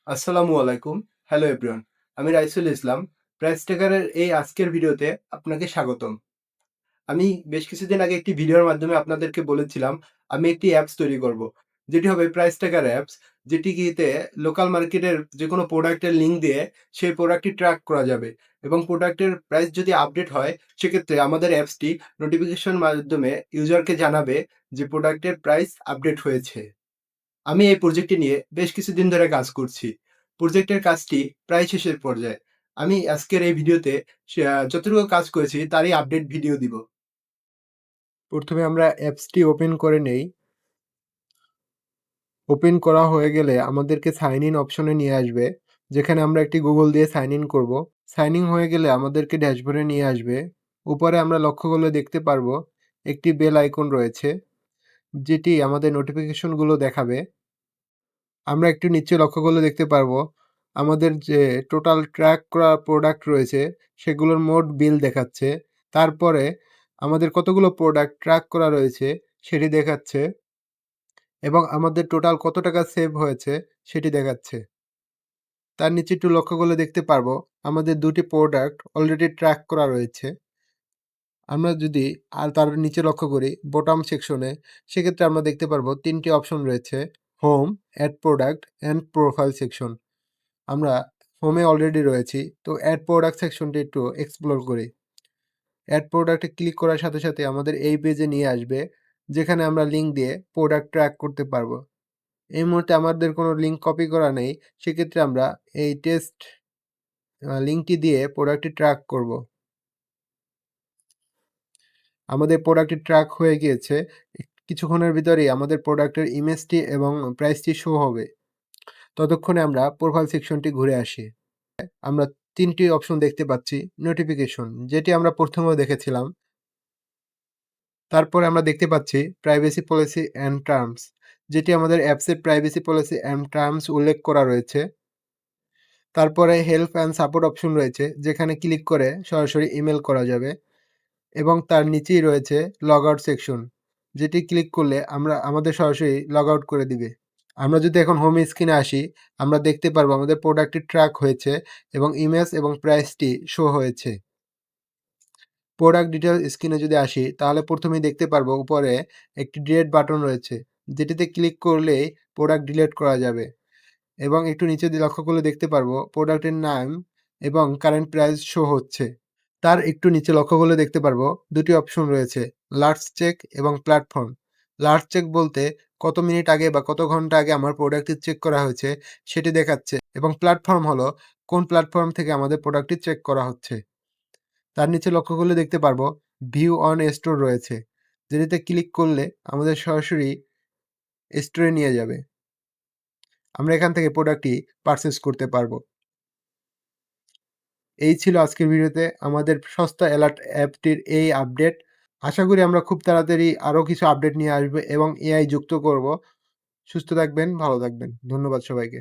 আসসালামু আলাইকুম। Hello everyone. আমি রাইসুল ইসলাম। প্রাইস ট্র্যাকারের এই আজকের ভিডিওতে আপনাকে স্বাগতম। আমি বেশ কিছুদিন আগে একটি ভিডিওর মাধ্যমে আপনাদেরকে বলেছিলাম, আমি একটি অ্যাপস তৈরি করব। যেটি হবে প্রাইস ট্র্যাকার অ্যাপস। যেটিতে লোকাল মার্কেটের যেকোনো প্রোডাক্টের লিঙ্ক দিয়ে সেই প্রোডাক্টটি ট্র্যাক করা যাবে এবং প্রোডাক্টের প্রাইস যদি আপডেট হয়, সেক্ষেত্রে আমাদের অ্যাপসটি নোটিফিকেশন মাধ্যমে ইউজারকে জানাবে যে প্রোডাক্টের প্রাইস আপডেট হয়েছে। আমি এই প্রজেক্টটি নিয়ে বেশ কিছুদিন ধরে কাজ করছি। প্রজেক্টের কাজটি প্রায় শেষের পর্যায়ে। আমি আজকের এই ভিডিওতে যতটুকু কাজ করেছি তারই আপডেট ভিডিও দিব। প্রথমে আমরা অ্যাপসটি ওপেন করে নেই। ওপেন করা হয়ে গেলে আমাদেরকে সাইন ইন অপশনে নিয়ে আসবে, যেখানে আমরা একটি গুগল দিয়ে সাইন ইন করব। সাইন ইন হয়ে গেলে আমাদেরকে ড্যাশবোর্ডে নিয়ে আসবে। উপরে আমরা লক্ষ্য করলে দেখতে পারবো একটি বেল আইকন রয়েছে, যেটি আমাদের নোটিফিকেশনগুলো দেখাবে। আমরা একটু নিচে লক্ষ্য করলে দেখতে পারবো আমাদের যে টোটাল ট্র্যাক করা প্রোডাক্ট রয়েছে সেগুলোর মোট বিল দেখাচ্ছে। তারপরে আমাদের কতগুলো প্রোডাক্ট ট্র্যাক করা রয়েছে সেটি দেখাচ্ছে এবং আমাদের টোটাল কত টাকা সেভ হয়েছে সেটি দেখাচ্ছে। তার নিচে একটু লক্ষ্য করলে দেখতে পারবো আমাদের ২ টি প্রোডাক্ট অলরেডি ট্র্যাক করা রয়েছে। আমরা যদি তার নিচে লক্ষ্য করি বটম সেকশনে, সেক্ষেত্রে আমরা দেখতে পারবো ৩ টি অপশন রয়েছে: home, add product and profile section. আমরা হোমে অলরেডি রয়েছি, তো অ্যাড প্রোডাক্ট সেকশনটি একটু এক্সপ্লোর করি। অ্যাড প্রোডাক্টে ক্লিক করার সাথে সাথে আমাদের এই পেজে নিয়ে আসবে, যেখানে আমরা লিঙ্ক দিয়ে প্রোডাক্ট ট্র্যাক করতে পারবো। এই মুহূর্তে আমাদের কোনো লিঙ্ক কপি করা নেই, সেক্ষেত্রে আমরা এই টেস্ট লিঙ্কটি দিয়ে প্রোডাক্টটি ট্র্যাক করব। আমাদের প্রোডাক্টটি ট্র্যাক হয়ে গিয়েছে। কিছুক্ষণের ভিতরেই আমাদের প্রোডাক্টের ইমেজটি এবং প্রাইসটি শো হবে। ততক্ষণে আমরা প্রোফাইল সেকশনটি ঘুরে আসি। আমরা ৩ টি অপশন দেখতে পাচ্ছি। নোটিফিকেশন, যেটি আমরা প্রথমেও দেখেছিলাম। তারপরে আমরা দেখতে পাচ্ছি প্রাইভেসি পলিসি অ্যান্ড টার্মস, যেটি আমাদের অ্যাপসের প্রাইভেসি পলিসি অ্যান্ড টার্মস উল্লেখ করা রয়েছে। তারপরে হেল্প অ্যান্ড সাপোর্ট অপশন রয়েছে, যেখানে ক্লিক করে সরাসরি ইমেল করা যাবে এবং তার নিচেই রয়েছে লগ আউট সেকশন, যেটি ক্লিক করলে আমাদের সরাসরি লগ আউট করে দিবে। আমরা যদি এখন হোম স্ক্রিনে আসি, আমরা দেখতে পারবো আমাদের প্রোডাক্টটি ট্র্যাক হয়েছে এবং ইমেজ এবং প্রাইসটি শো হয়েছে। প্রোডাক্ট ডিটেইলস স্ক্রিনে যদি আসি, তাহলে প্রথমেই দেখতে পারবো উপরে একটি ডিলিট বাটন রয়েছে, যেটিতে ক্লিক করলেই প্রোডাক্ট ডিলিট করা যাবে এবং একটু নিচে দিয়ে লক্ষ্য করলে দেখতে পারবো প্রোডাক্টের নাম এবং কারেন্ট প্রাইস শো হচ্ছে। তার একটু নিচে লক্ষ্য করলে দেখতে পারবো ২ টি অপশন রয়েছে: লাস্ট চেক এবং প্ল্যাটফর্ম। লাস্ট চেক বলতে কত মিনিট আগে বা কত ঘন্টা আগে আমার প্রোডাক্টটি চেক করা হয়েছে সেটি দেখাচ্ছে, এবং প্ল্যাটফর্ম হলো কোন প্ল্যাটফর্ম থেকে আমাদের প্রোডাক্টটি চেক করা হচ্ছে। তার নিচে লক্ষ্য করলে দেখতে পারবো ভিউ অন স্টোর রয়েছে, যেটিতে ক্লিক করলে আমাদের সরাসরি স্টোরে নিয়ে যাবে। আমরা এখান থেকে প্রোডাক্টটি পারচেজ করতে পারবো। এই ছিল আজকের ভিডিওতে আমাদের সস্তা অ্যালার্ট অ্যাপটির এই আপডেট। আশা করি আমরা খুব তাড়াতাড়ি আরও কিছু আপডেট নিয়ে আসবো এবং এআই যুক্ত করব। সুস্থ থাকবেন, ভালো থাকবেন। ধন্যবাদ সবাইকে।